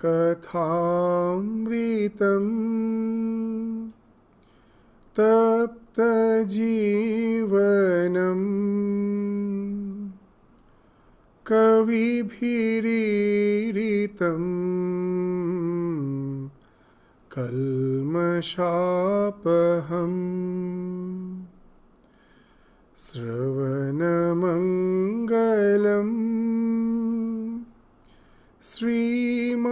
कथामृतं तप्तजीवनं कविभिरीरितं कल्मषापहम् श्रवणमङ्गलम् श्रीमदाततं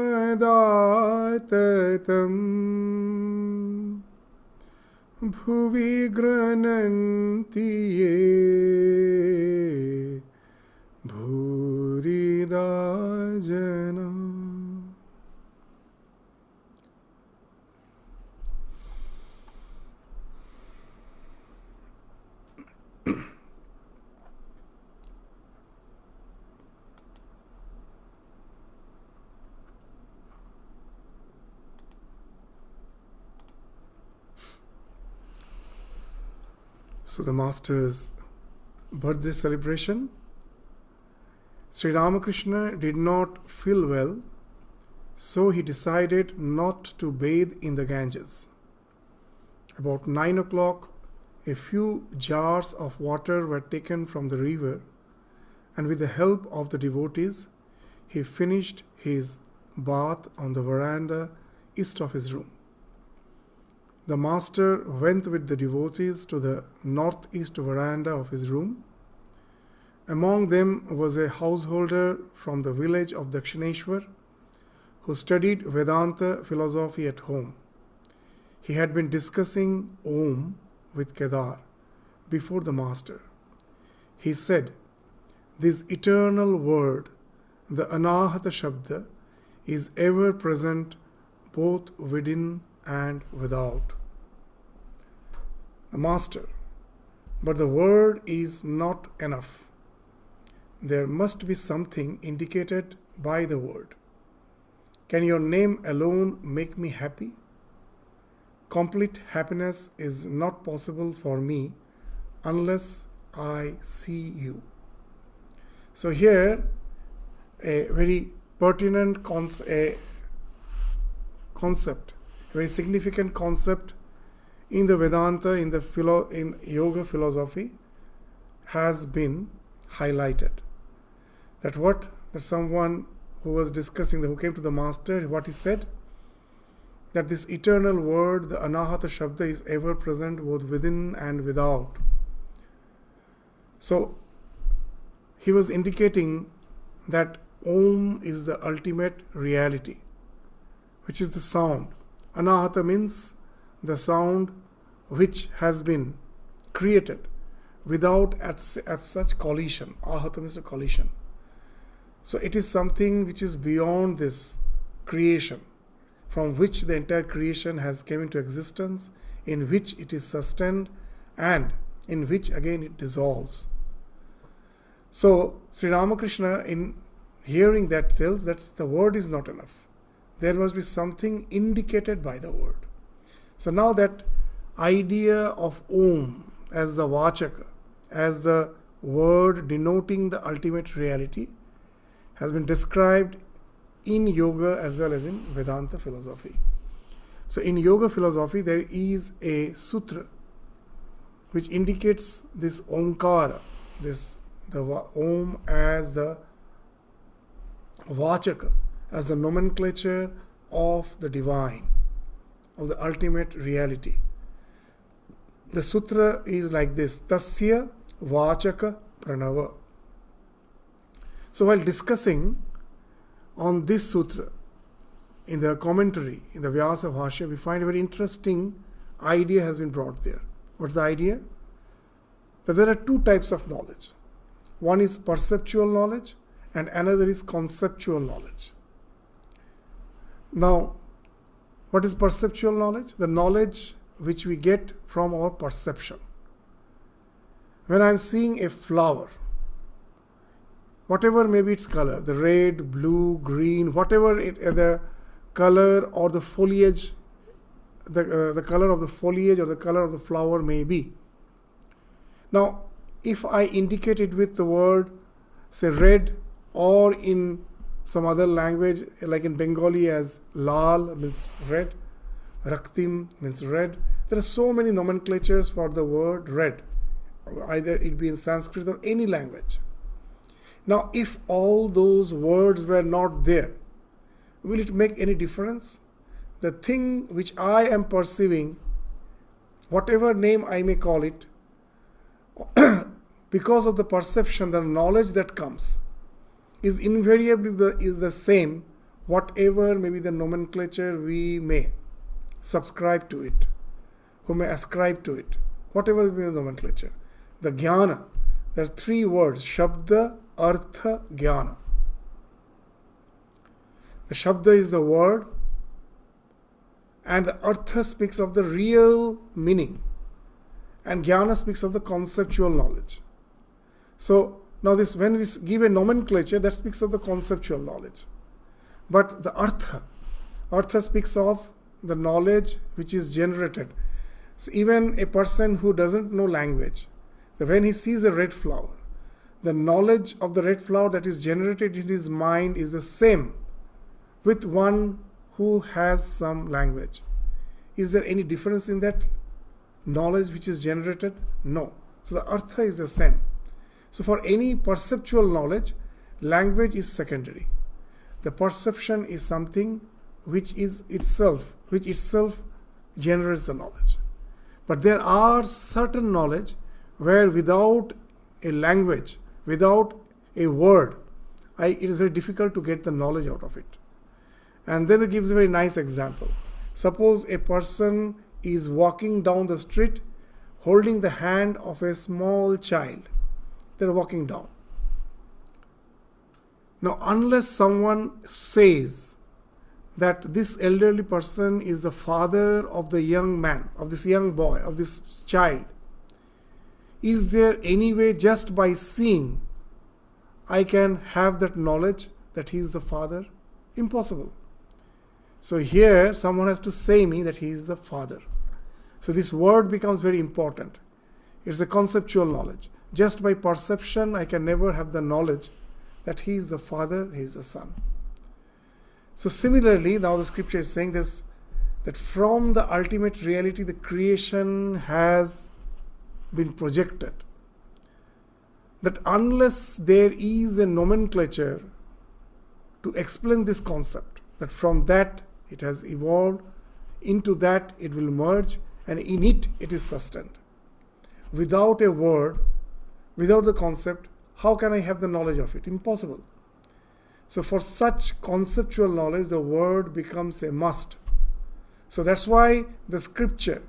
भुवि गृह्णन्ति ये भूरिदा जना. So the Master's birthday celebration, Sri Ramakrishna did not feel well, so he decided not to bathe in the Ganges. About 9 o'clock, a few jars of water were taken from the river, and with the help of the devotees, he finished his bath on the veranda east of his room. The Master went with the devotees to the northeast veranda of his room. Among them was a householder from the village of Dakshineshwar who studied Vedanta philosophy at home. He had been discussing Om with Kedar before the Master. He said, "This eternal word, the Anahata Shabda, is ever present both within and without." The Master, but the word is not enough. There must be something indicated by the word. Can your name alone make me happy? Complete happiness is not possible for me unless I see you. So here, a very pertinent concept, a very significant concept in the Vedanta, in yoga philosophy, has been highlighted. That someone who was discussing, who came to the Master, what he said, that this eternal word, the Anahata Shabda, is ever present both within and without. So he was indicating that Om is the ultimate reality, which is the sound. Anahata means the sound which has been created without at such collision. Ahata means a collision. So it is something which is beyond this creation, from which the entire creation has come into existence, in which it is sustained, and in which again it dissolves. So Sri Ramakrishna, in hearing that, tells that the word is not enough. There must be something indicated by the word. So now that idea of Om as the Vachaka, as the word denoting the ultimate reality, has been described in yoga as well as in Vedanta philosophy. So in yoga philosophy there is a sutra which indicates this Omkara, the Om as the Vachaka, as the nomenclature of the divine, of the ultimate reality. The sutra is like this: Tasya Vachaka Pranava. So while discussing on this sutra, in the commentary, in the Vyasa Bhashya, we find a very interesting idea has been brought there. What's the idea? That there are two types of knowledge. One is perceptual knowledge and another is conceptual knowledge. Now, what is perceptual knowledge? The knowledge which we get from our perception. When I am seeing a flower, whatever may be its color, the red, blue, green, whatever the color or the foliage, the color of the foliage or the color of the flower may be. Now, if I indicate it with the word, say red, or in some other language, like in Bengali as lal means red, raktim means red. There are so many nomenclatures for the word red, either it be in Sanskrit or any language. Now, if all those words were not there, will it make any difference? The thing which I am perceiving, whatever name I may call it, because of the perception, the knowledge that comes, is invariably the same, whatever may be the nomenclature we may subscribe to it, who may ascribe to it, whatever may be the nomenclature. The jnana, there are three words, shabda, artha, jnana. The shabda is the word, and the artha speaks of the real meaning, and jnana speaks of the conceptual knowledge. So now this, when we give a nomenclature, that speaks of the conceptual knowledge. But the artha speaks of the knowledge which is generated. So even a person who doesn't know language, when he sees a red flower, the knowledge of the red flower that is generated in his mind is the same with one who has some language. Is there any difference in that knowledge which is generated? No. So the artha is the same. So for any perceptual knowledge, language is secondary. The perception is something which itself generates the knowledge. But there are certain knowledge where without a language, without a word, it is very difficult to get the knowledge out of it. And then it gives a very nice example. Suppose a person is walking down the street holding the hand of a small child. They are walking down. Now, unless someone says that this elderly person is the father of the young man, of this young boy, of this child, is there any way just by seeing I can have that knowledge that he is the father? Impossible. So here someone has to say me that he is the father. So this word becomes very important. It's a conceptual knowledge. Just by perception, I can never have the knowledge that he is the father, he is the son. So similarly, now the scripture is saying this, that from the ultimate reality, the creation has been projected. That unless there is a nomenclature to explain this concept, that from that it has evolved, into that it will merge, and in it it is sustained. Without a word, without the concept, how can I have the knowledge of it? Impossible. So for such conceptual knowledge, the word becomes a must. So that's why the scripture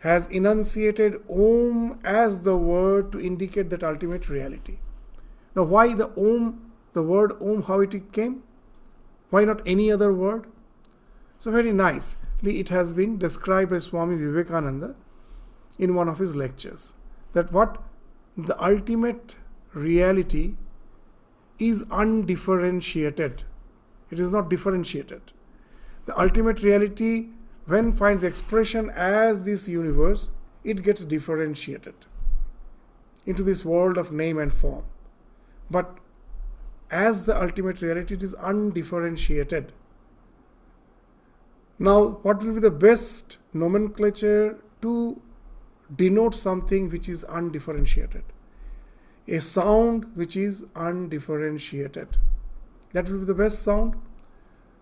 has enunciated Om as the word to indicate that ultimate reality. Now why the Om, the word Om, how it came? Why not any other word? So very nicely it has been described by Swami Vivekananda in one of his lectures. That what? The ultimate reality is undifferentiated. It is not differentiated. The ultimate reality, when finds expression as this universe, it gets differentiated into this world of name and form. But as the ultimate reality, it is undifferentiated. Now, what will be the best nomenclature to denote something which is undifferentiated? A sound which is undifferentiated. That will be the best sound.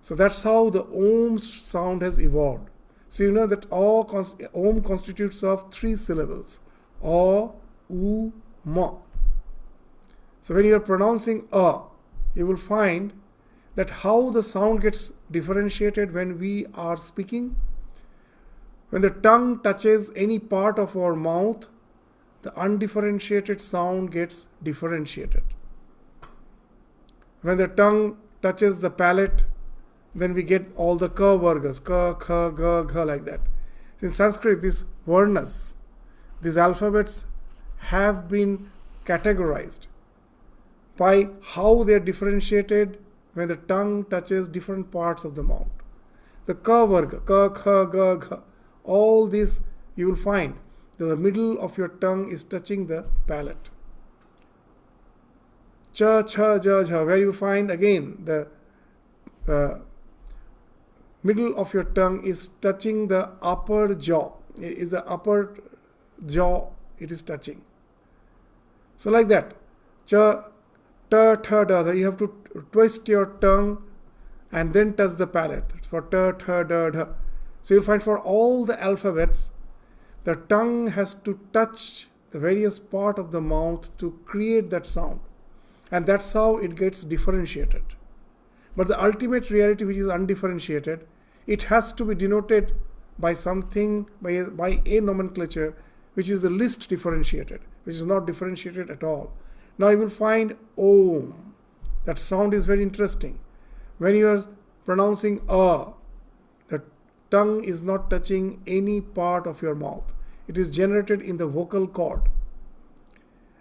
So that's how the Om sound has evolved. So you know that Om constitutes of 3 syllables. A, U, Ma. So when you are pronouncing A, you will find that how the sound gets differentiated when we are speaking. When the tongue touches any part of our mouth, the undifferentiated sound gets differentiated. When the tongue touches the palate, then we get all the ka vargas, ka, kha, ga, gha, like that. In Sanskrit, these varnas, these alphabets have been categorized by how they are differentiated when the tongue touches different parts of the mouth. The ka varga, ka, kha, ga, gha, all this you will find that the middle of your tongue is touching the palate. cha, cha, ja, ja, where you find again the middle of your tongue is touching the upper jaw. Is the upper jaw, it is touching. So like that, cha, ta, tha, da, da. You have to twist your tongue and then touch the palate. For ta, tha, da, da. So you'll find for all the alphabets, the tongue has to touch the various part of the mouth to create that sound. And that's how it gets differentiated. But the ultimate reality, which is undifferentiated, it has to be denoted by something, by a nomenclature, which is the least differentiated, which is not differentiated at all. Now you will find Om. That sound is very interesting. When you are pronouncing A, the tongue is not touching any part of your mouth. It is generated in the vocal cord.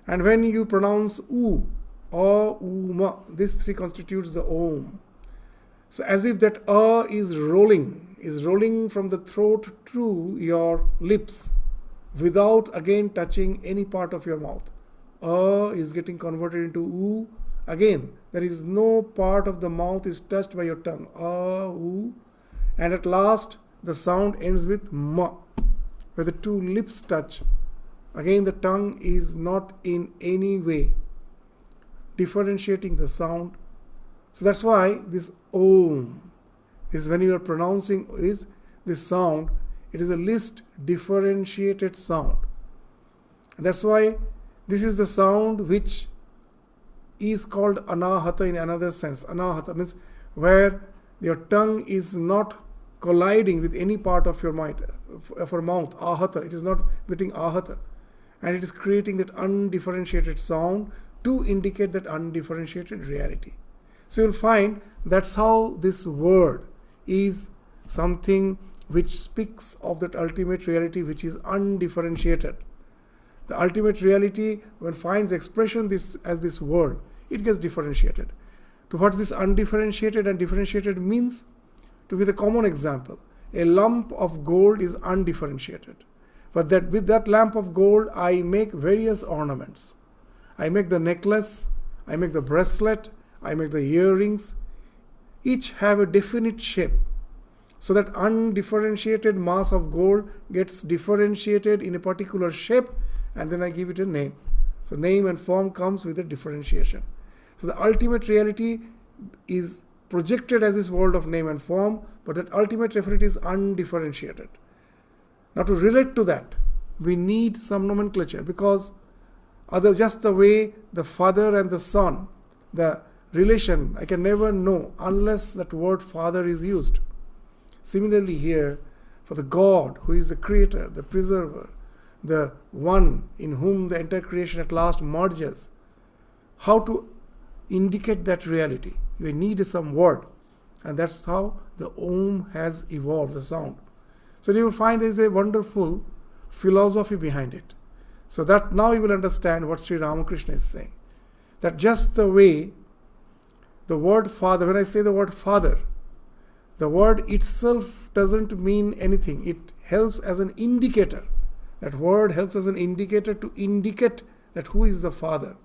And when you pronounce U, A, U, Ma, these three constitutes the Om. So as if that A is rolling from the throat to your lips without again touching any part of your mouth. A is getting converted into U. Again, there is no part of the mouth is touched by your tongue. A, U. And at last, the sound ends with Ma, where the two lips touch. Again, the tongue is not in any way differentiating the sound. So that's why this Om is, when you are pronouncing this sound, it is the least differentiated sound. And that's why this is the sound which is called Anahata in another sense. Anahata means where your tongue is not colliding with any part of your mouth. Ahata, it is not getting ahata. And it is creating that undifferentiated sound to indicate that undifferentiated reality. So you'll find that's how this word is something which speaks of that ultimate reality which is undifferentiated. The ultimate reality, when finds expression as this word, it gets differentiated. To what this undifferentiated and differentiated means, to be the common example, a lump of gold is undifferentiated. But that with that lump of gold, I make various ornaments. I make the necklace, I make the bracelet, I make the earrings. Each have a definite shape. So that undifferentiated mass of gold gets differentiated in a particular shape, and then I give it a name. So name and form comes with a differentiation. So the ultimate reality is projected as this world of name and form, but that ultimate reality is undifferentiated. Now to relate to that, we need some nomenclature, because just the way the father and the son, the relation, I can never know unless that word father is used. Similarly here, for the God who is the creator, the preserver, the one in whom the entire creation at last merges, how to indicate that reality? We need some word, and that's how the Om has evolved, the sound. So you will find there is a wonderful philosophy behind it. So that now you will understand what Sri Ramakrishna is saying. That just the way the word father, when I say the word father, the word itself doesn't mean anything. It helps as an indicator. That word helps as an indicator to indicate that who is the father.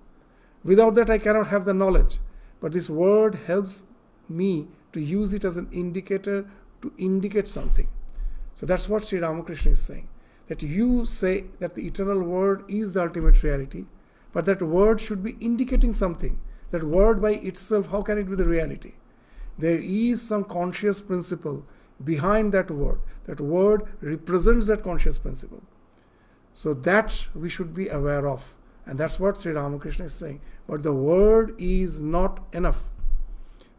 Without that I cannot have the knowledge. But this word helps me to use it as an indicator to indicate something. So that's what Sri Ramakrishna is saying. That you say that the eternal word is the ultimate reality, but that word should be indicating something. That word by itself, how can it be the reality? There is some conscious principle behind that word. That word represents that conscious principle. So that we should be aware of. And that's what Sri Ramakrishna is saying. But the word is not enough.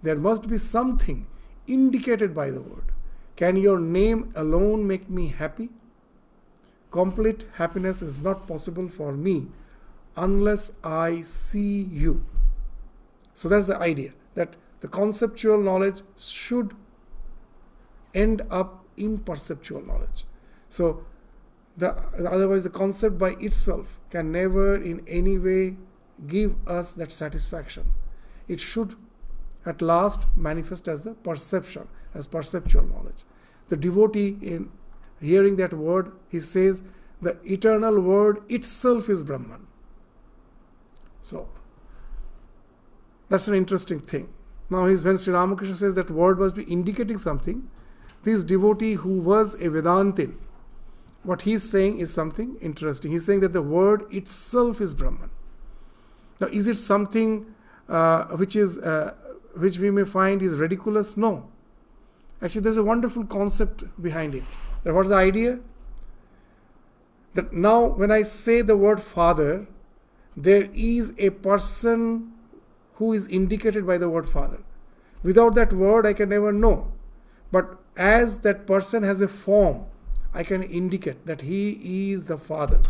There must be something indicated by the word. Can your name alone make me happy? Complete happiness is not possible for me unless I see you. So that's the idea, that the conceptual knowledge should end up in perceptual knowledge. So otherwise the concept by itself can never in any way give us that satisfaction. It should at last manifest as the perception, as perceptual knowledge. The devotee, in hearing that word, he says the eternal word itself is Brahman. So That's an interesting thing. Now, when Sri Ramakrishna says that word must be indicating something, this devotee who was a Vedantin, what he's saying is something interesting. He's saying that the word itself is Brahman. Now, is it something which we may find is ridiculous? No. Actually, there's a wonderful concept behind it. What's the idea? That now, when I say the word Father, there is a person who is indicated by the word Father. Without that word, I can never know. But as that person has a form, I can indicate that he is the Father.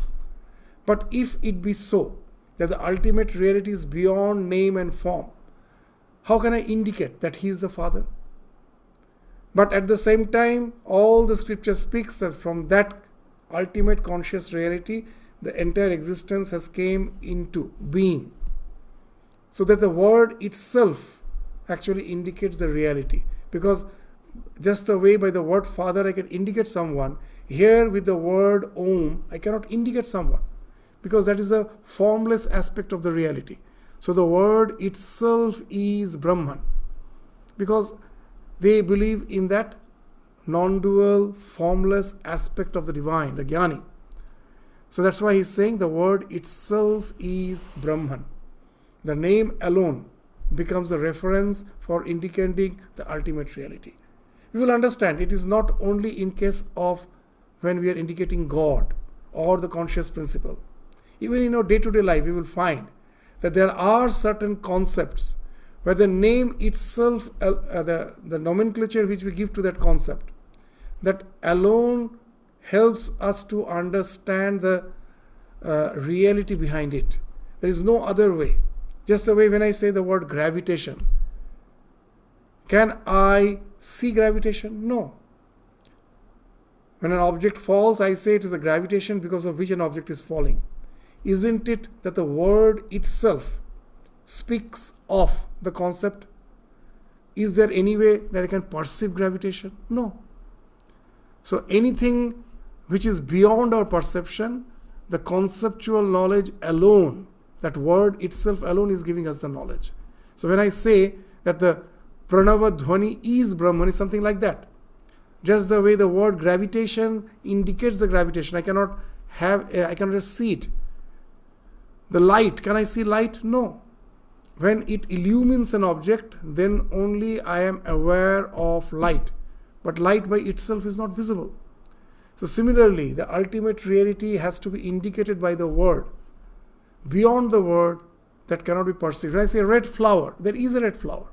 But if it be so, that the ultimate reality is beyond name and form, how can I indicate that he is the Father? But at the same time, all the scripture speaks that from that ultimate conscious reality, the entire existence has came into being. So that the word itself actually indicates the reality. Because just the way by the word Father I can indicate someone, here with the word Om, I cannot indicate someone. Because that is a formless aspect of the reality. So the word itself is Brahman. Because they believe in that non-dual, formless aspect of the divine, the Jnani. So that's why he's saying the word itself is Brahman. The name alone becomes a reference for indicating the ultimate reality. We will understand it is not only in case of when we are indicating God or the conscious principle. Even in our day-to-day life, we will find that there are certain concepts where the name itself, the nomenclature which we give to that concept, that alone helps us to understand the reality behind it. There is no other way. Just the way when I say the word gravitation, can I see gravitation? No. When an object falls, I say it is a gravitation because of which an object is falling. Isn't it that the word itself speaks of the concept? Is there any way that I can perceive gravitation? No. So anything which is beyond our perception, the conceptual knowledge alone, that word itself alone is giving us the knowledge. So when I say that the Pranava Dhvani is Brahman, is something like that. Just the way the word gravitation indicates the gravitation, I cannot just see it. The light, can I see light? No. When it illumines an object, then only I am aware of light. But light by itself is not visible. So similarly, the ultimate reality has to be indicated by the word. Beyond the word, that cannot be perceived. When I say red flower, there is a red flower.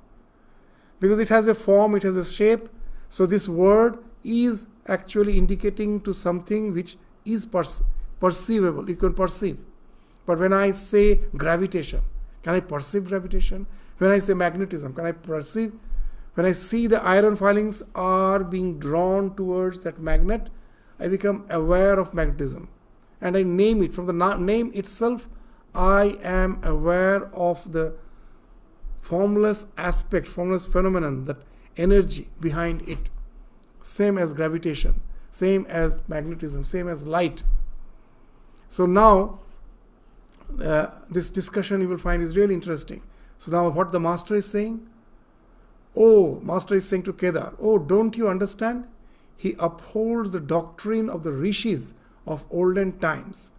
Because it has a form, it has a shape. So this word is actually indicating to something which is perceivable. You can perceive. But when I say gravitation, can I perceive gravitation? When I say magnetism, can I perceive? When I see the iron filings are being drawn towards that magnet, I become aware of magnetism. And I name it. From the name itself, I am aware of the formless aspect, formless phenomenon, that energy behind it. Same as gravitation, same as magnetism, same as light. So now, this discussion you will find is really interesting. So now what the master is saying? Master is saying to Kedar, don't you understand? He upholds the doctrine of the rishis of olden times.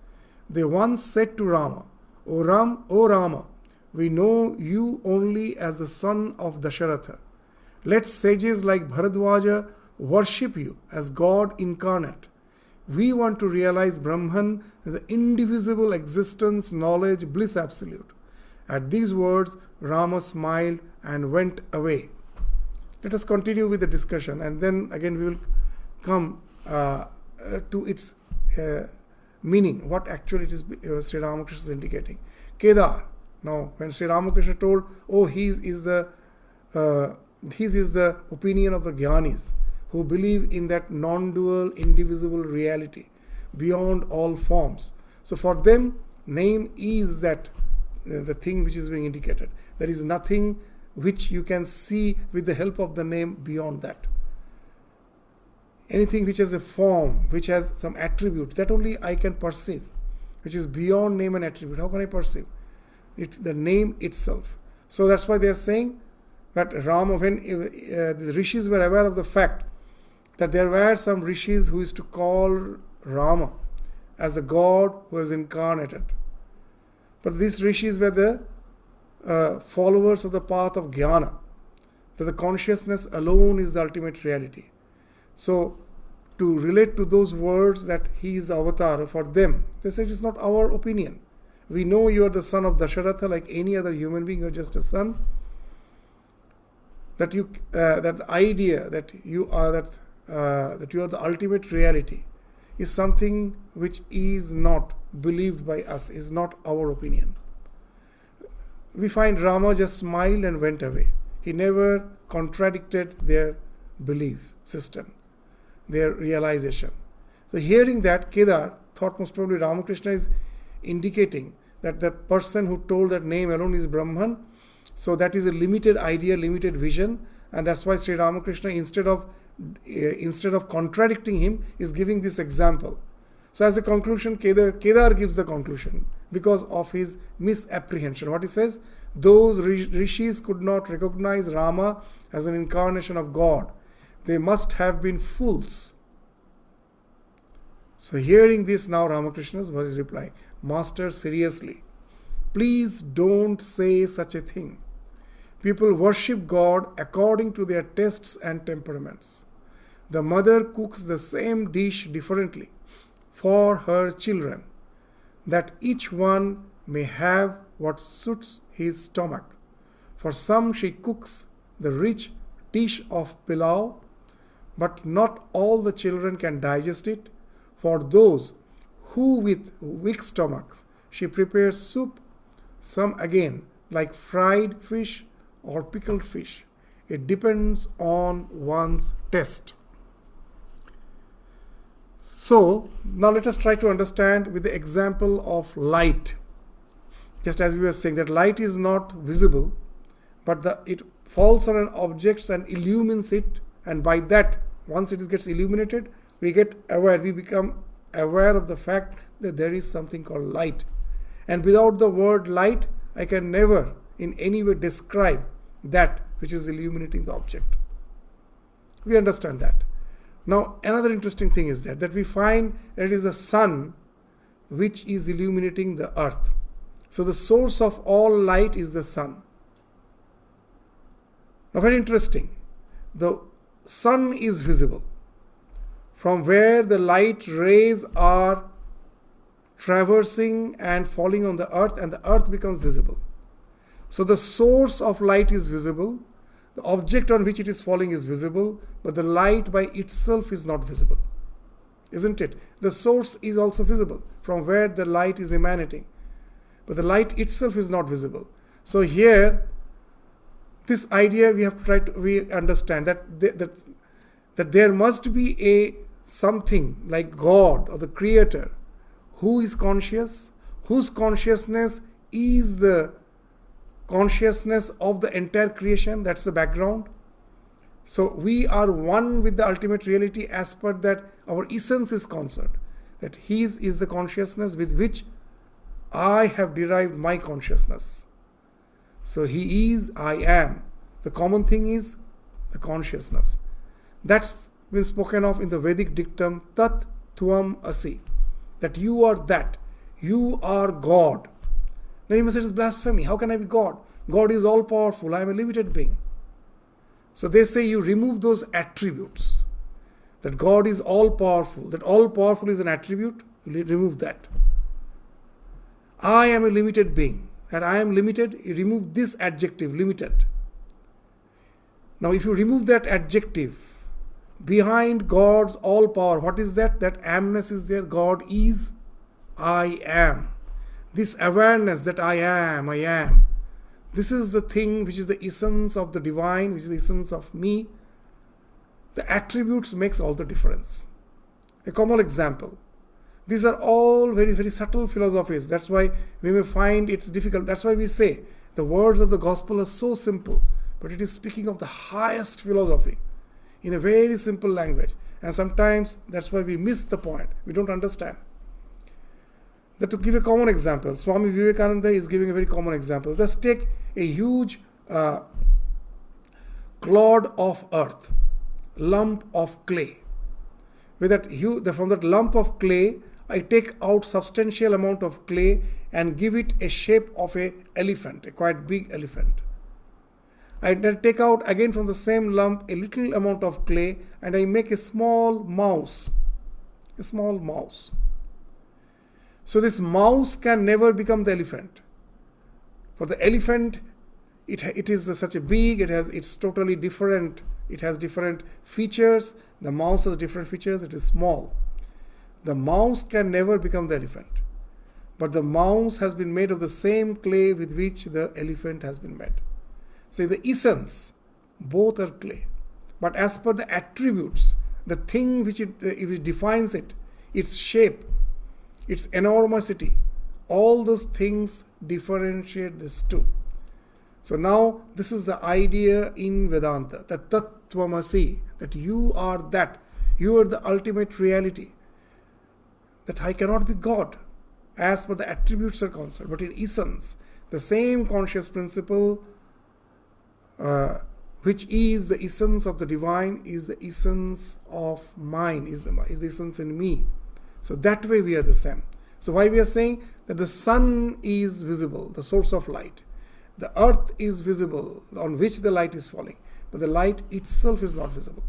They once said to Rama, O Rama, we know you only as the son of Dasharatha. Let sages like Bharadwaja worship you as God incarnate. We want to realize Brahman, the indivisible existence, knowledge, bliss absolute. At these words, Rama smiled and went away. Let us continue with the discussion, and then again we will come to its meaning, what actually it is Sri Ramakrishna is indicating. Kedar. Now, when Sri Ramakrishna told, his is the opinion of the Jnanis, who believe in that non-dual, indivisible reality beyond all forms. So for them, name is that the thing which is being indicated. There is nothing which you can see with the help of the name beyond that. Anything which has a form, which has some attribute, that only I can perceive, which is beyond name and attribute. How can I perceive? The name itself. So that's why they are saying that Rama, when the rishis were aware of the fact that there were some rishis who used to call Rama as the God who was incarnated. But these rishis were the followers of the path of jnana, that the consciousness alone is the ultimate reality. So to relate to those words that he is the avatar, for them, they say it is not our opinion. We know you are the son of Dasharatha like any other human being, you are just a son. That the idea that you are the ultimate reality is something which is not believed by us, is not our opinion. We find Rama just smiled and went away. He never contradicted their belief system, their realization. So hearing that, Kedar thought most probably Ramakrishna is indicating that the person who told that name alone is Brahman. So that is a limited idea, limited vision, and that's why Sri Ramakrishna, instead of contradicting him, is giving this example. So as a conclusion, Kedar gives the conclusion because of his misapprehension. What he says, those rishis could not recognize Rama as an incarnation of God. They must have been fools. So hearing this, now Ramakrishna was replying, Master, seriously, please don't say such a thing. People worship God according to their tastes and temperaments. The mother cooks the same dish differently for her children, that each one may have what suits his stomach. For some she cooks the rich dish of pilau, but not all the children can digest it. For those who with weak stomachs she prepares soup, some again like fried fish or pickled fish. It depends on one's taste. So now let us try to understand with the example of light. Just as we were saying that light is not visible, but it falls on an object and illumines it, and by that, once it gets illuminated, we become aware of the fact that there is something called light. And without the word light, I can never in any way describe that which is illuminating the object. We understand that. Now, another interesting thing is that we find that it is the sun which is illuminating the earth. So the source of all light is the sun. Now, very interesting. The sun is visible, from where the light rays are traversing and falling on the earth, and the earth becomes visible. So the source of light is visible, the object on which it is falling is visible, but the light by itself is not visible. Isn't it? The source is also visible, from where the light is emanating, but the light itself is not visible. So here, this idea we understand that there must be a something like God or the Creator who is conscious, whose consciousness is the consciousness of the entire creation. That's the background. So we are one with the ultimate reality as per that our essence is concerned. That His is the consciousness with which I have derived my consciousness. So He is, I am. The common thing is the consciousness. That's been spoken of in the Vedic dictum, Tat Tvam Asi. That you are that. You are God. Now you may say it is blasphemy. How can I be God? God is all powerful. I am a limited being. So they say you remove those attributes. That God is all powerful. That all powerful is an attribute. You remove that. I am a limited being. That I am limited. You remove this adjective, limited. Now if you remove that adjective, behind God's all power, what is that? That amness is there. God is, I am. This awareness that I am. This is the thing which is the essence of the divine, which is the essence of me. The attributes makes all the difference. A common example. These are all very, very subtle philosophies. That's why we may find it's difficult. That's why we say the words of the gospel are so simple, but it is speaking of the highest philosophy in a very simple language. And sometimes that's why we miss the point. We don't understand. That to give a common example, Swami Vivekananda is giving a very common example. Just take a huge clod of earth, lump of clay. With that, from that lump of clay, I take out substantial amount of clay and give it a shape of a elephant, a quite big elephant. I then take out again from the same lump a little amount of clay and I make a small mouse. A small mouse. So this mouse can never become the elephant. For the elephant, it is such a big, it's totally different. It has different features. The mouse has different features. It is small. The mouse can never become the elephant. But the mouse has been made of the same clay with which the elephant has been made. So the essence, both are clay. But as per the attributes, the thing which it defines it, its shape, its enormity, all those things differentiate these two. So now this is the idea in Vedanta, that Tattvamasi, that you are that, you are the ultimate reality, that I cannot be God as per the attributes are concerned, but in essence, the same conscious principle which is the essence of the divine is the essence of mine, is the essence in me. So that way we are the same. So why we are saying that the sun is visible, the source of light. The earth is visible, on which the light is falling. But the light itself is not visible.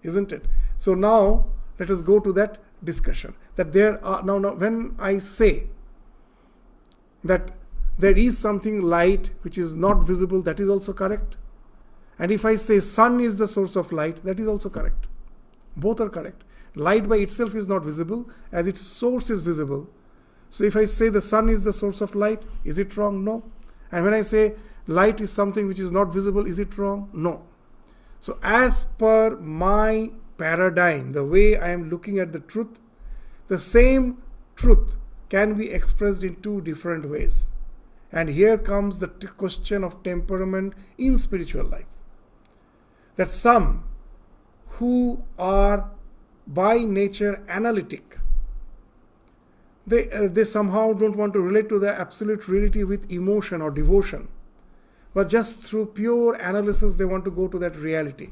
Isn't it? So now let us go to that discussion. That there are now when I say that there is something light which is not visible, that is also correct. And if I say sun is the source of light, that is also correct. Both are correct. Light by itself is not visible as its source is visible. So if I say the sun is the source of light, is it wrong? No. And when I say light is something which is not visible, is it wrong? No. So as per my paradigm, the way I am looking at the truth, the same truth can be expressed in two different ways. And here comes the question of temperament in spiritual life. That some who are by nature analytic, they somehow don't want to relate to the absolute reality with emotion or devotion, but just through pure analysis they want to go to that reality.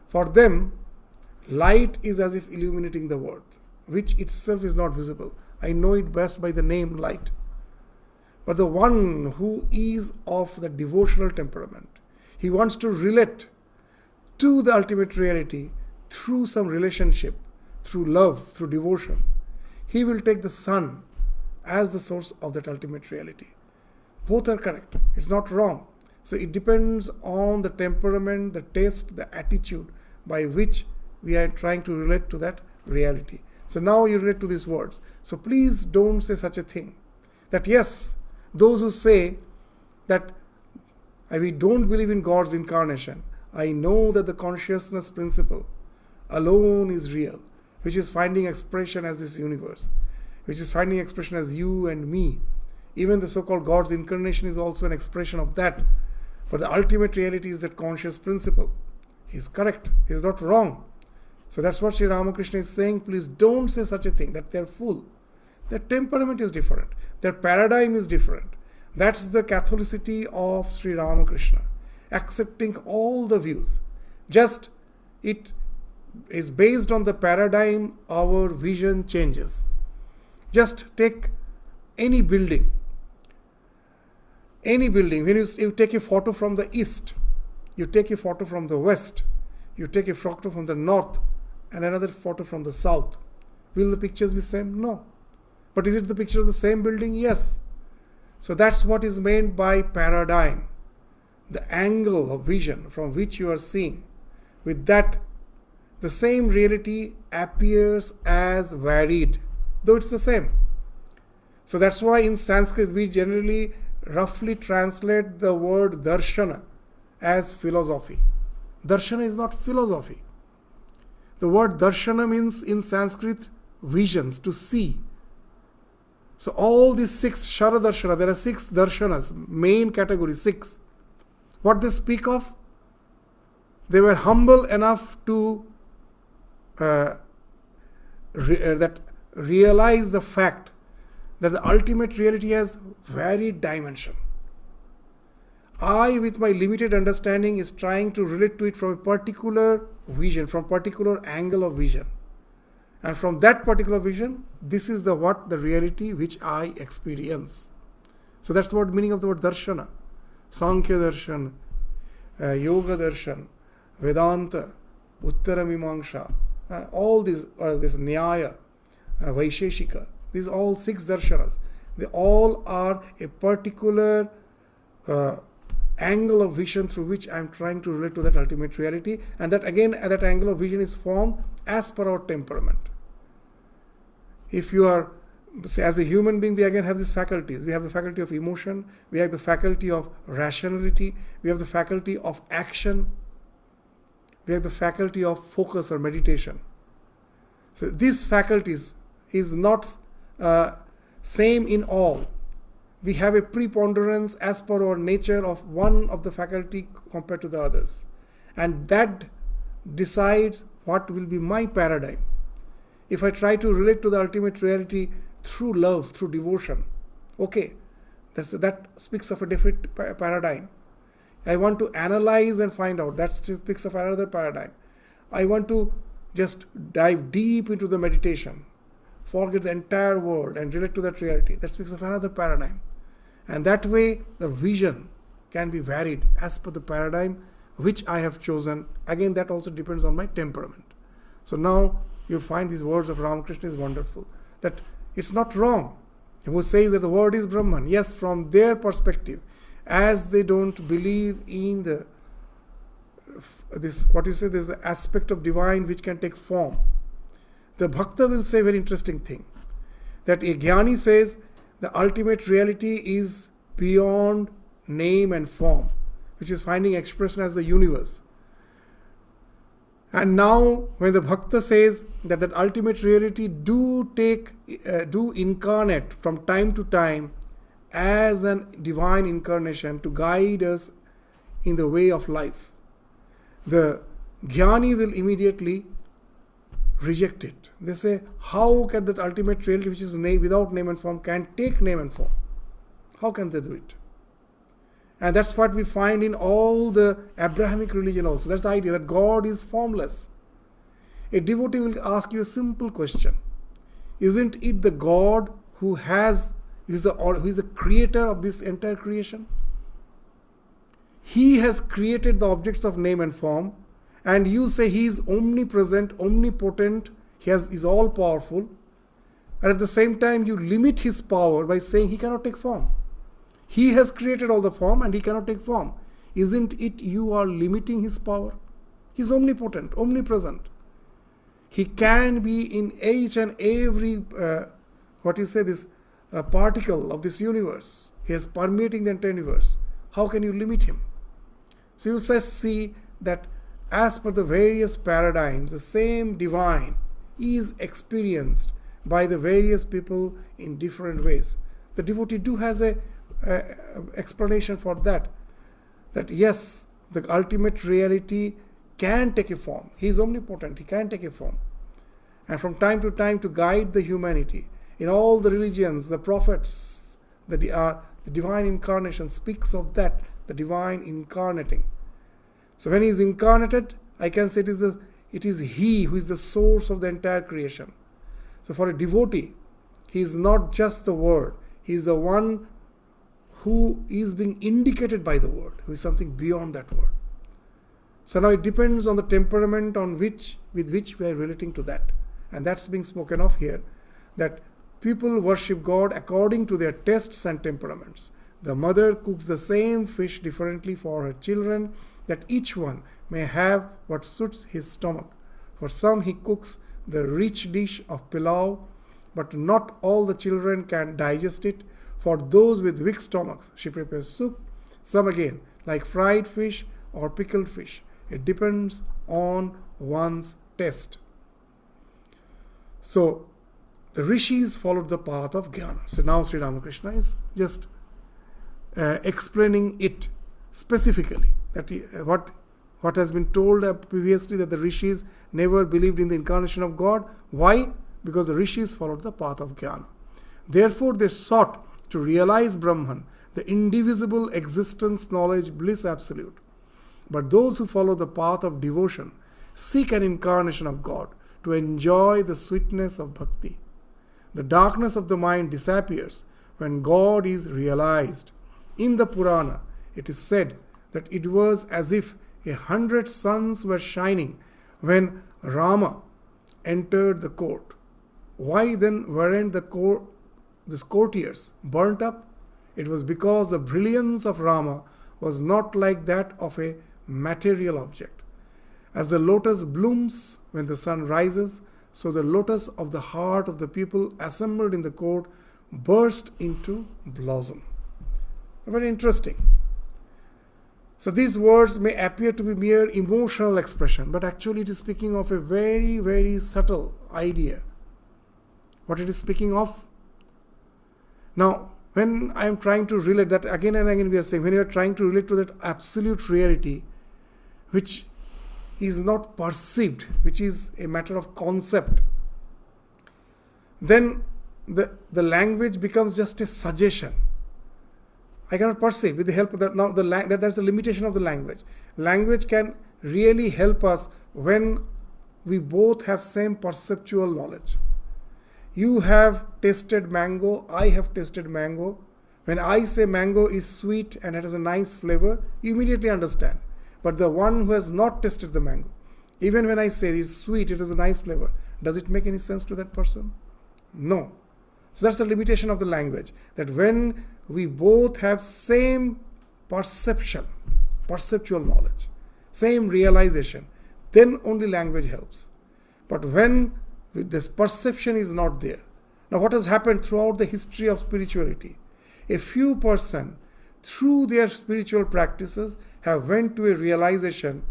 For them, light is as if illuminating the world, which itself is not visible. I know it best by the name light. But the one who is of the devotional temperament, he wants to relate to the ultimate reality through some relationship, through love, through devotion. He will take the sun as the source of that ultimate reality. Both are correct. It's not wrong. So it depends on the temperament, the taste, the attitude by which we are trying to relate to that reality. So now you relate to these words. So please don't say such a thing. That yes, those who say that we don't believe in God's incarnation, I know that the consciousness principle alone is real, which is finding expression as this universe, which is finding expression as you and me. Even the so-called God's incarnation is also an expression of that. But the ultimate reality is that conscious principle. He is correct. He is not wrong. So that's what Sri Ramakrishna is saying. Please don't say such a thing, that they are full. Their temperament is different. Their paradigm is different. That's the Catholicity of Sri Ramakrishna. Accepting all the views. Just it is based on the paradigm our vision changes. Just take any building. Any building. When you take a photo from the east, you take a photo from the west, you take a photo from the north and another photo from the south. Will the pictures be same? No. But is it the picture of the same building? Yes. So that's what is meant by paradigm. The angle of vision from which you are seeing. With that, the same reality appears as varied, though it's the same. So that's why in Sanskrit we generally roughly translate the word darshana as philosophy. Darshana is not philosophy. The word darshana means in Sanskrit visions, to see. So all these 6 Shara Darshana, there are 6 darshanas, main category, 6. What they speak of? They were humble enough to realize the fact that the ultimate reality has varied dimension. I, with my limited understanding, is trying to relate to it from a particular vision, from particular angle of vision. And from that particular vision, this is the reality which I experience. So that's the meaning of the word darshana. Sankhya darshan, yoga darshan, Vedanta, Uttara Mimamsa, all these, this Nyaya, Vaisheshika, these all 6 darshanas, they all are a particular angle of vision through which I am trying to relate to that ultimate reality, and that again, that angle of vision is formed as per our temperament. If you are, say, as a human being, we again have these faculties. We have the faculty of emotion, we have the faculty of rationality, we have the faculty of action, we have the faculty of focus or meditation. So these faculties is not same in all. We have a preponderance as per our nature of one of the faculty compared to the others. And that decides what will be my paradigm. If I try to relate to the ultimate reality through love, through devotion, okay, that speaks of a different paradigm. I want to analyze and find out, that speaks of another paradigm. I want to just dive deep into the meditation, forget the entire world and relate to that reality. That speaks of another paradigm. And that way, the vision can be varied as per the paradigm which I have chosen. Again, that also depends on my temperament. So now you find these words of Ramakrishna is wonderful. That it's not wrong. Who says that the word is Brahman? Yes, from their perspective, as they don't believe in there's the aspect of divine which can take form. The Bhakta will say a very interesting thing. That a Jnani says, the ultimate reality is beyond name and form, which is finding expression as the universe. And now, when the Bhakta says that ultimate reality do incarnate from time to time as a divine incarnation to guide us in the way of life, the Jnani will immediately reject it. They say, how can that ultimate reality, which is without name and form, can take name and form? How can they do it? And that's what we find in all the Abrahamic religion also. That's the idea that God is formless. A devotee will ask you a simple question. Isn't it the God who is the creator of this entire creation? He has created the objects of name and form, and you say he is omnipresent, omnipotent, he is all powerful, and at the same time you limit his power by saying he cannot take form. He has created all the form and he cannot take form. Isn't it you are limiting his power? He is omnipotent, omnipresent. He can be in each and every, particle of this universe. He is permeating the entire universe. How can you limit him? So you just see that as per the various paradigms, the same divine is experienced by the various people in different ways. The devotee has a explanation for that yes, the ultimate reality can take a form. He is omnipotent, he can take a form. And from time to time to guide the humanity. In all the religions, the prophets, the divine incarnation speaks of that, the divine incarnating. So when he is incarnated, I can say it is he who is the source of the entire creation. So for a devotee, he is not just the word, he is the one who is being indicated by the word, who is something beyond that word. So now it depends on the temperament with which we are relating to that. And that's being spoken of here, that people worship God according to their tastes and temperaments. The mother cooks the same fish differently for her children, that each one may have what suits his stomach. For some he cooks the rich dish of pilau, but not all the children can digest it. For those with weak stomachs, she prepares soup. Some again, like fried fish or pickled fish. It depends on one's taste. So, the rishis followed the path of jnana. So now Sri Ramakrishna is just explaining it specifically. That what has been told previously, that the rishis never believed in the incarnation of God. Why? Because the rishis followed the path of jnana. Therefore they sought to realize Brahman, the indivisible existence, knowledge, bliss absolute. But those who follow the path of devotion seek an incarnation of God to enjoy the sweetness of bhakti. The darkness of the mind disappears when God is realized. In the Purana, it is said that it was as if 100 suns were shining when Rama entered the court. Why then weren't these courtiers burnt up? It was because the brilliance of Rama was not like that of a material object. As the lotus blooms when the sun rises, so the lotus of the heart of the people assembled in the court burst into blossom. Very interesting. So these words may appear to be mere emotional expression, but actually it is speaking of a very, very subtle idea. What it is speaking of? Now, when I am trying to relate that, again and again we are saying, when you are trying to relate to that absolute reality, which is not perceived, which is a matter of concept, then the language becomes just a suggestion. I cannot perceive with the help of that. Now, that's the limitation of the language. Language can really help us when we both have same perceptual knowledge. You have tasted mango, I have tasted mango. When I say mango is sweet and it has a nice flavor, you immediately understand. But the one who has not tasted the mango, even when I say it's sweet, it has a nice flavor, does it make any sense to that person? No. So that's the limitation of the language, that when we both have same perception, perceptual knowledge, same realization, then only language helps. But when this perception is not there. Now what has happened throughout the history of spirituality? A few person through their spiritual practices have went to a realization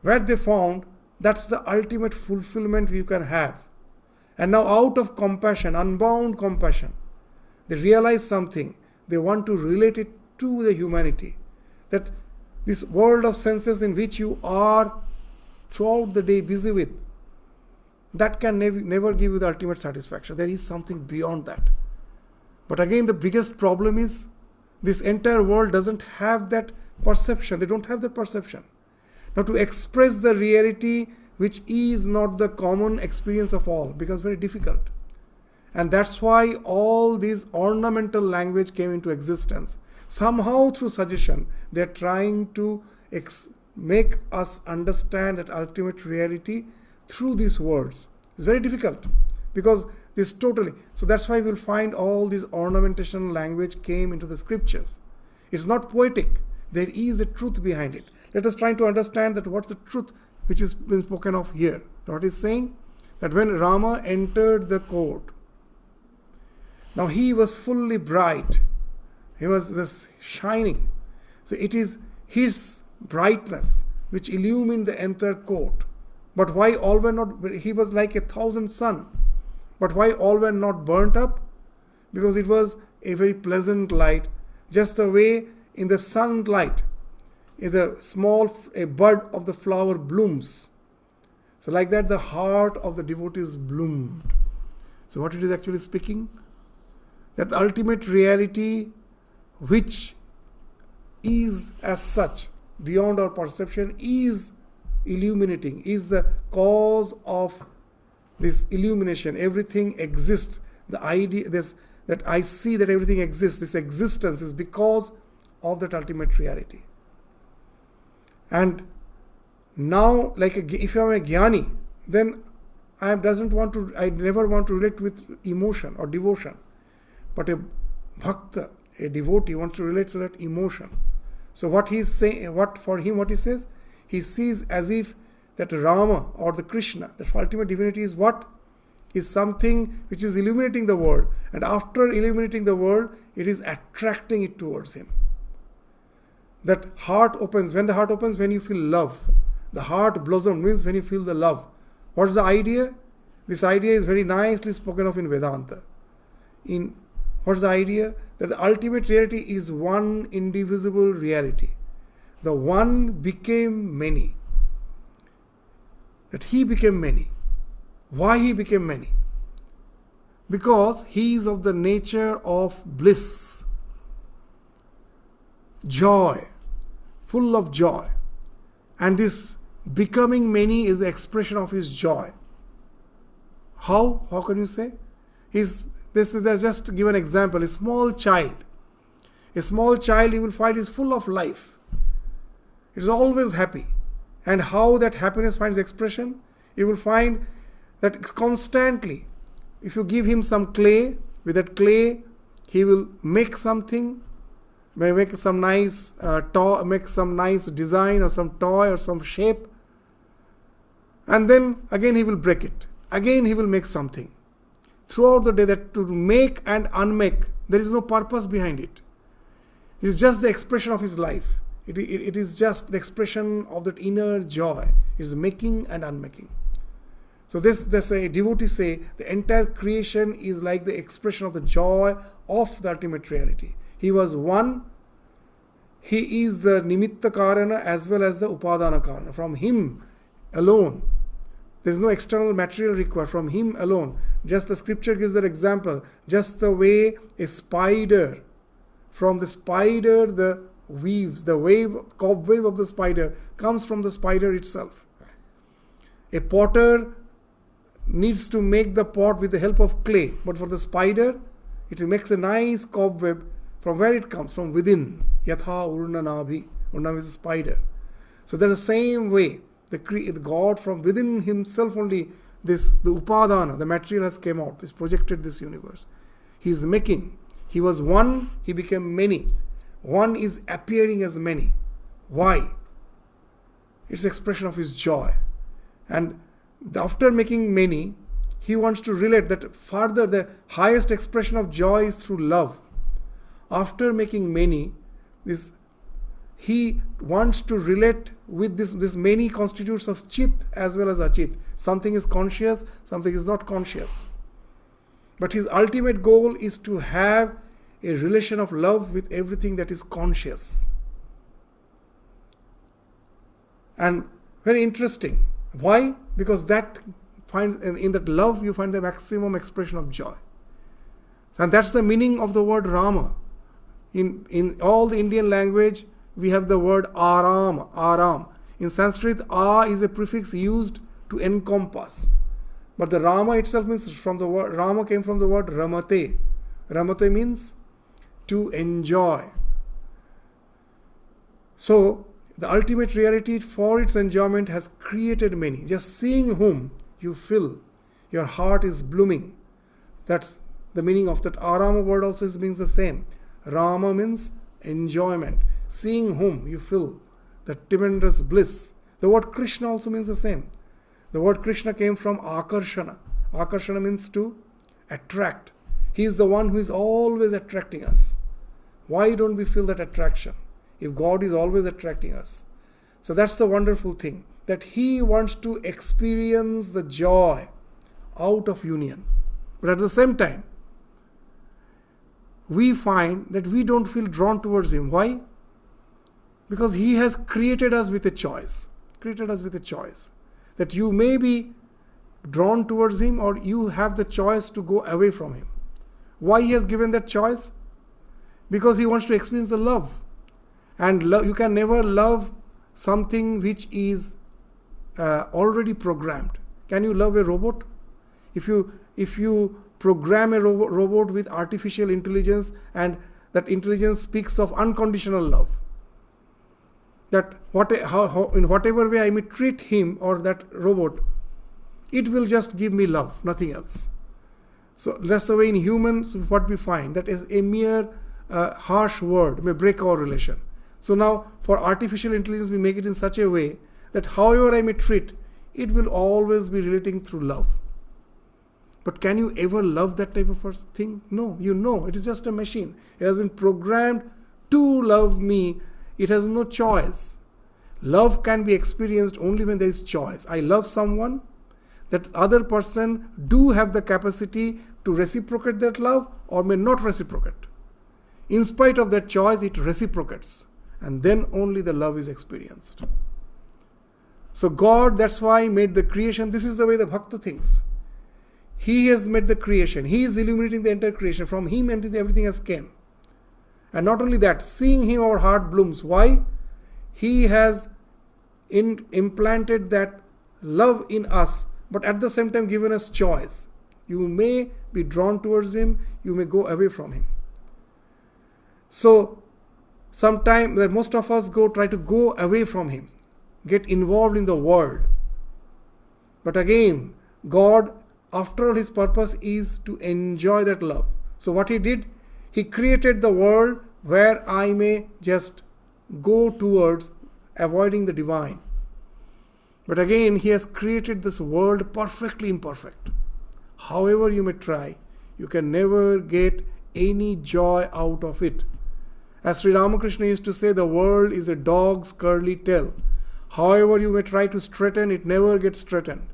where they found that's the ultimate fulfillment you can have. And now out of compassion, unbound compassion, they realize something. They want to relate it to the humanity. That this world of senses in which you are throughout the day busy with, that can never give you the ultimate satisfaction. There is something beyond that. But again, the biggest problem is this entire world doesn't have that perception. They don't have the perception. Now to express the reality which is not the common experience of all becomes very difficult. And that's why all these ornamental language came into existence. Somehow through suggestion, they're trying to make us understand that ultimate reality through these words. It's very difficult because this totally, so that's why we'll find all this ornamentation language came into the scriptures. It's not poetic. There is a truth behind it. Let us try to understand that what's the truth which is being spoken of here. What is saying? That when Rama entered the court, now he was fully bright. He was this shining. So it is his brightness which illumined the entire court. But why all were not, he was like 1,000 sun. But why all were not burnt up? Because it was a very pleasant light, just the way in the sunlight, a bud of the flower blooms. So like that the heart of the devotees bloomed. So what it is actually speaking? That the ultimate reality which is as such, beyond our perception, is illuminating, is the cause of this illumination. Everything exists. The idea that I see that everything exists, this existence is because of that ultimate reality. And now, if I am a jnani, then I never want to relate with emotion or devotion. But a bhakta, a devotee, wants to relate to that emotion. So what he is saying, what he says, he sees as if that Rama or the Krishna, the ultimate divinity, is what? Is something which is illuminating the world. And after illuminating the world, it is attracting it towards him. That heart opens. When the heart opens, when you feel love. The heart blossoms means when you feel the love. What is the idea? This idea is very nicely spoken of in Vedanta. What is the idea? That the ultimate reality is one indivisible reality. The one became many. That he became many. Why he became many? Because he is of the nature of bliss, joy, full of joy. And this becoming many is the expression of his joy. How? How can you say? There's just to give an example. A small child, you will find is full of life. It's always happy. And how that happiness finds expression? You will find that constantly, if you give him some clay, with that clay, he will make something, make some nice toy, make some nice design or some toy or some shape. And then again he will break it. Again he will make something. Throughout the day, that to make and unmake, there is no purpose behind it. It is just the expression of his life. It is just the expression of that inner joy. It is making and unmaking. So this a devotee say, the entire creation is like the expression of the joy of the ultimate reality. He was one. He is the nimitta karana as well as the upadana karana. From him alone, there is no external material required. From him alone. Just the scripture gives that example. Just the way a spider, from the spider the weaves, the cobweb of the spider comes from the spider itself. A potter needs to make the pot with the help of clay. But for the spider, it makes a nice cobweb. From where it comes? From within. Yatha urna nabhi. Urna is a spider. So that's the same way. The God from within himself only, the upadana, the material has came out. It's projected this universe. He is making. He was one, he became many. One is appearing as many. Why? It's expression of his joy. And after making many, he wants to relate that further the highest expression of joy is through love. After making many, he wants to relate with this many constitutes of chit as well as achit. Something is conscious, something is not conscious. But his ultimate goal is to have a relation of love with everything that is conscious. And very interesting. Why? Because that finds in that love you find the maximum expression of joy. And that's the meaning of the word Rama. In all the Indian language, we have the word aram. In Sanskrit, a is a prefix used to encompass. But the Rama itself means from the word Rama came from the word ramate. Ramate means to enjoy. So the ultimate reality for its enjoyment has created many. Just seeing whom you feel, your heart is blooming. That's the meaning of that Arama word also means the same. Rama means enjoyment. Seeing whom you feel that tremendous bliss. The word Krishna also means the same. The word Krishna came from akarshana. Akarshana means to attract. He is the one who is always attracting us. Why don't we feel that attraction if God is always attracting us? So that's the wonderful thing, that he wants to experience the joy out of union. But at the same time, we find that we don't feel drawn towards him. Why? Because he has created us with a choice. That you may be drawn towards him or you have the choice to go away from him. Why he has given that choice? Because he wants to experience the love. And you can never love something which is already programmed. Can you love a robot? If you program a robot with artificial intelligence and that intelligence speaks of unconditional love, that in whatever way I may treat him or that robot, it will just give me love, nothing else. So that's the way in humans what we find, that is a mere harsh word may break our relation. So now for artificial intelligence we make it in such a way that however I may treat, it will always be relating through love. But can you ever love that type of thing? No, it is just a machine. It has been programmed to love me. It has no choice. Love can be experienced only when there is choice. I love someone, that other person do have the capacity to reciprocate that love or may not reciprocate. In spite of that choice, it reciprocates. And then only the love is experienced. So God, that's why, made the creation. This is the way the Bhakta thinks. He has made the creation. He is illuminating the entire creation. From Him everything has came. And not only that, seeing Him our heart blooms. Why? He has implanted that love in us, but at the same time given us choice. You may be drawn towards Him, you may go away from Him. So, sometimes most of us try to go away from Him, get involved in the world. But again, God, after all, His purpose is to enjoy that love. So what He did, He created the world where I may just go towards avoiding the divine. But again, He has created this world perfectly imperfect. However you may try, you can never get any joy out of it. As Sri Ramakrishna used to say, the world is a dog's curly tail. However you may try to straighten, it never gets straightened.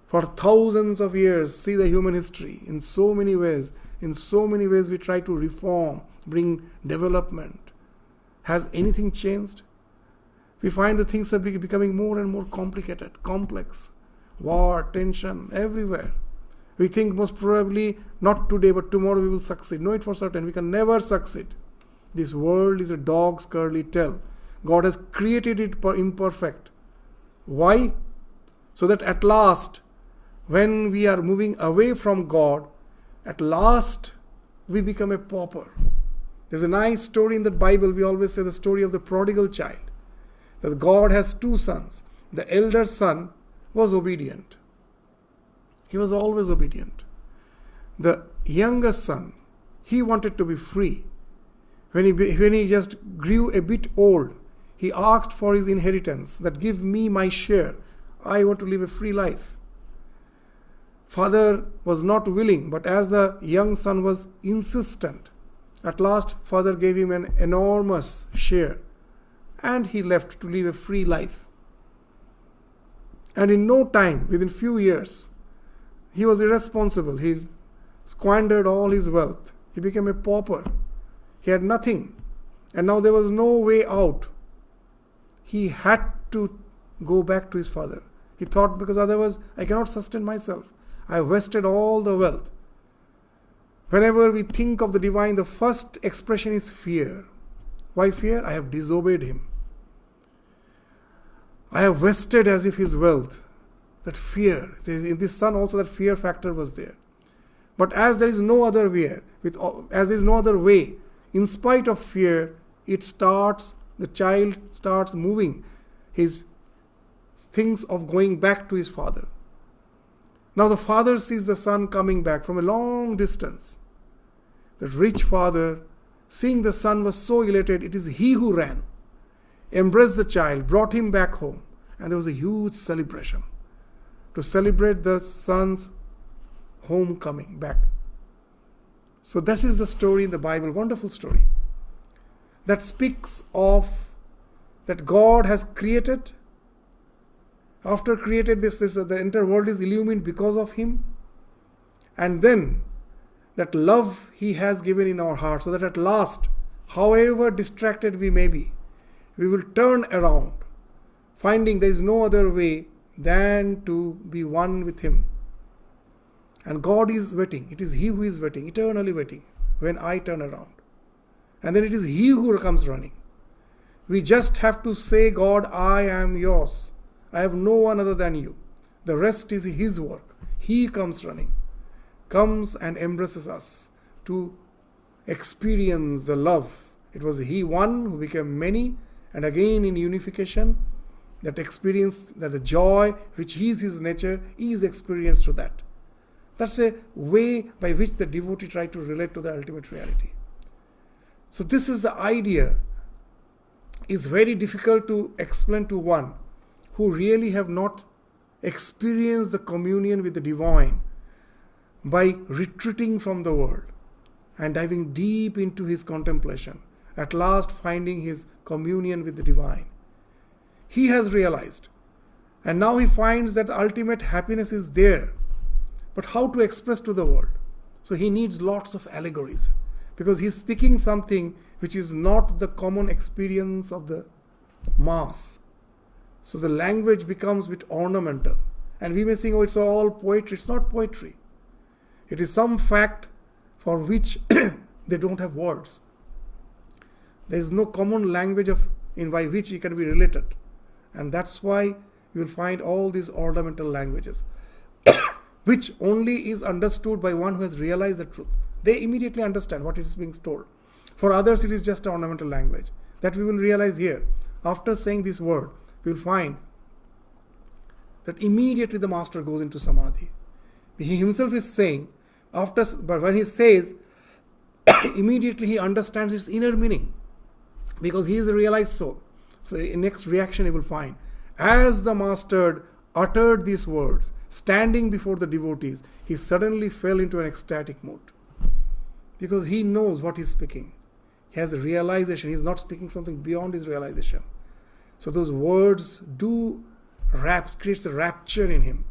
For thousands of years, see the human history. In so many ways we try to reform, bring development. Has anything changed? We find that things are becoming more and more complicated, complex. War, tension, everywhere. We think most probably not today, but tomorrow we will succeed. Know it for certain, we can never succeed. This world is a dog's curly tail. God has created it imperfect. Why? So that at last, when we are moving away from God, at last we become a pauper. There's a nice story in the Bible. We always say the story of the prodigal child. That God has two sons. The elder son was obedient. He was always obedient. The younger son, he wanted to be free. When he just grew a bit old, he asked for his inheritance, that give me my share. I want to live a free life. Father was not willing, but as the young son was insistent, at last father gave him an enormous share and he left to live a free life. And in no time, within few years, he was irresponsible. He squandered all his wealth. He became a pauper. He had nothing. And now there was no way out. He had to go back to his father. He thought, because otherwise I cannot sustain myself. I have wasted all the wealth. Whenever we think of the divine, the first expression is fear. Why fear? I have disobeyed Him. I have wasted as if His wealth. That fear. In this son also that fear factor was there. But as there is no other way, as there is no other way, in spite of fear, the child starts moving his things of going back to his father. Now the father sees the son coming back from a long distance. That rich father, seeing the son, was so elated, it is he who ran, embraced the child, brought him back home, and there was a huge celebration to celebrate the son's homecoming back. So this is the story in the Bible, wonderful story, that speaks of that God has created. After created this the entire world is illumined because of Him. And then that love He has given in our hearts, so that at last, however distracted we may be, we will turn around, finding there is no other way than to be one with Him. And God is waiting. It is He who is waiting, eternally waiting, when I turn around. And then it is He who comes running. We just have to say, God, I am yours. I have no one other than you. The rest is His work. He comes running, comes and embraces us to experience the love. It was He one who became many, and again in unification, that experience, that the joy which is His nature is experienced through that. That's a way by which the devotee tries to relate to the ultimate reality. So this is the idea. It's very difficult to explain to one who really have not experienced the communion with the divine by retreating from the world and diving deep into his contemplation, at last finding his communion with the divine. He has realized, and now he finds that the ultimate happiness is there. But how to express to the world? So he needs lots of allegories, because he's speaking something which is not the common experience of the mass. So the language becomes a bit ornamental. And we may think, oh, it's all poetry. It's not poetry. It is some fact for which they don't have words. There is no common language by which it can be related. And that's why you will find all these ornamental languages, which only is understood by one who has realized the truth. They immediately understand what is being told. For others, it is just an ornamental language. That we will realize here. After saying this word, we will find that immediately the master goes into samadhi. He himself is saying, but when he says, immediately he understands its inner meaning, because he is a realized soul. So the next reaction he will find, as the master uttered these words, standing before the devotees, he suddenly fell into an ecstatic mood. Because he knows what he is speaking. He has a realization. He is not speaking something beyond his realization. So those words creates a rapture in him.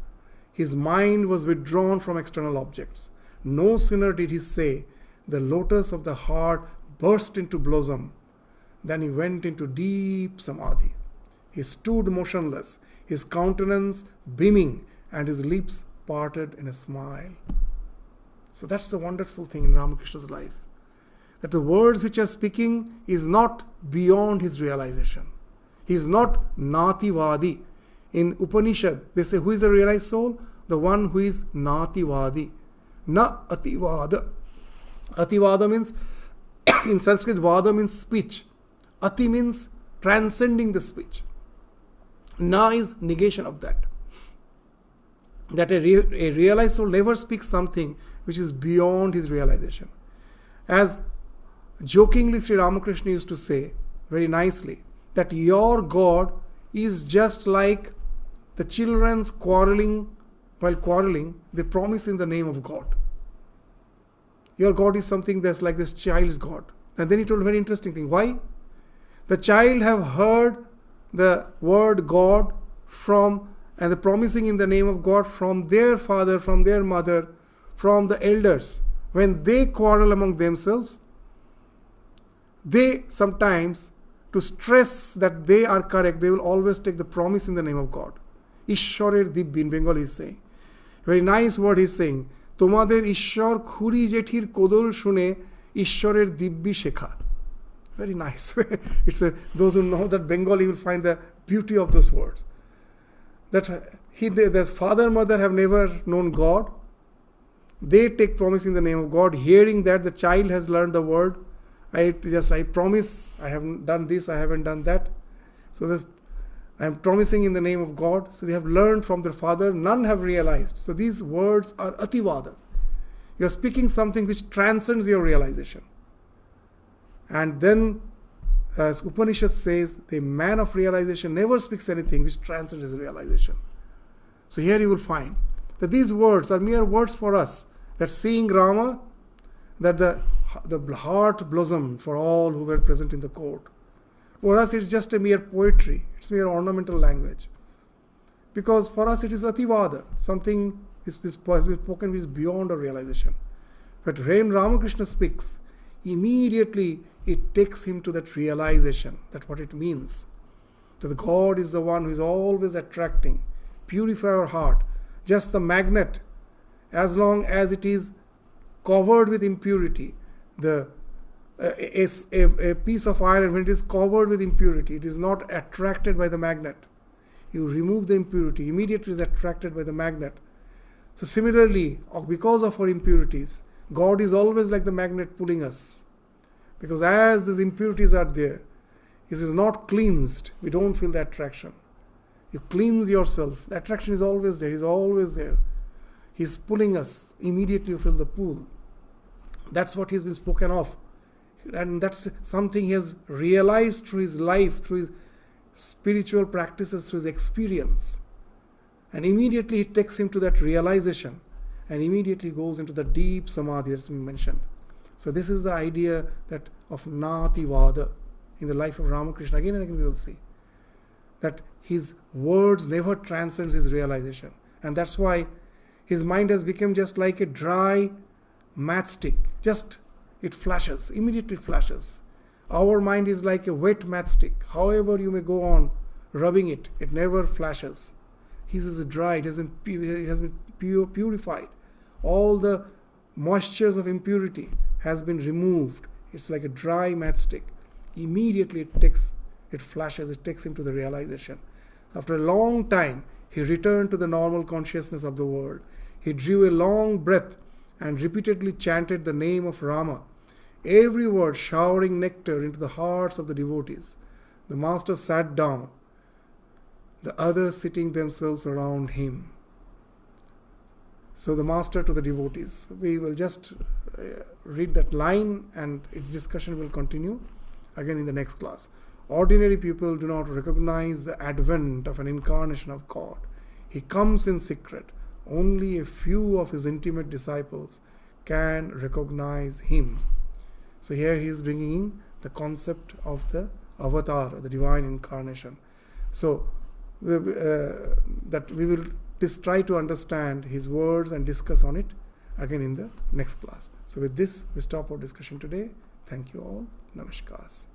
His mind was withdrawn from external objects. No sooner did he say, the lotus of the heart burst into blossom, than he went into deep samadhi. He stood motionless, his countenance beaming, and his lips parted in a smile. So that's the wonderful thing in Ramakrishna's life. That the words which he is speaking is not beyond his realization. He is not Nativadi. In Upanishad, they say, who is the realized soul? The one who is Nativadi. Na Ativada. Ativada means, in Sanskrit, Vada means speech. Ati means transcending the speech. Na is negation of that. That a realized soul never speaks something which is beyond his realization. As jokingly Sri Ramakrishna used to say, very nicely, that your God is just like the children's quarreling. While quarreling, they promise in the name of God. Your God is something that's like this child's God. And then he told a very interesting thing. Why? The child have heard the word God and the promising in the name of God from their father, from their mother, from the elders. When they quarrel among themselves, they sometimes, to stress that they are correct, they will always take the promise in the name of God. Ishwarer Dibbi in Bengali is saying. Very nice word he is saying. Tomader Ishwar Khuri Jethir Kodol Shune Ishwarer Dibbi Shekha. Very nice. Those who know that Bengali will find the beauty of those words. That their father, mother have never known God. They take promise in the name of God. Hearing that the child has learned the word, I promise, I haven't done this, I haven't done that. So I am promising in the name of God. So they have learned from their father. None have realized. So these words are ativada. You are speaking something which transcends your realization. And then, as Upanishad says, the man of realization never speaks anything which transcends his realization. So here you will find that these words are mere words for us. That seeing Rama, that the heart blossomed for all who were present in the court. For us, it's just a mere poetry. It's mere ornamental language. Because for us, it is ativada. Something has been spoken which is beyond our realization. But when Ramakrishna speaks, immediately it takes him to that realization, that what it means. That God is the one who is always attracting. Purify our heart. Just the magnet, as long as it is covered with impurity, a piece of iron, when it is covered with impurity, it is not attracted by the magnet. You remove the impurity, immediately it is attracted by the magnet. So similarly, because of our impurities, God is always like the magnet pulling us. Because as these impurities are there, it is not cleansed, we don't feel the attraction. You cleanse yourself, the attraction is always there, He is always there. He is pulling us, immediately you feel the pull. That's what has been spoken of. And that's something he has realized through his life, through his spiritual practices, through his experience. And immediately it takes him to that realization. And immediately goes into the deep samadhi as we mentioned. So this is the idea of Nativada in the life of Ramakrishna. Again and again we will see that his words never transcends his realization. And that's why his mind has become just like a dry matchstick. Just it flashes, immediately flashes. Our mind is like a wet matchstick. However you may go on rubbing it, it never flashes. His is dry, it has been purified. All the moistures of impurity has been removed. It's like a dry matchstick. Immediately it flashes, it takes him to the realization. After a long time, he returned to the normal consciousness of the world. He drew a long breath and repeatedly chanted the name of Rama, every word showering nectar into the hearts of the devotees. The master sat down, the others sitting themselves around him. So the master to the devotees. We will just read that line and its discussion will continue again in the next class. Ordinary people do not recognize the advent of an incarnation of God. He comes in secret. Only a few of his intimate disciples can recognize him. So here he is bringing in the concept of the avatar, the divine incarnation. So that we will try to understand his words and discuss on it again in the next class. So with this, we stop our discussion today. Thank you all. Namaskars.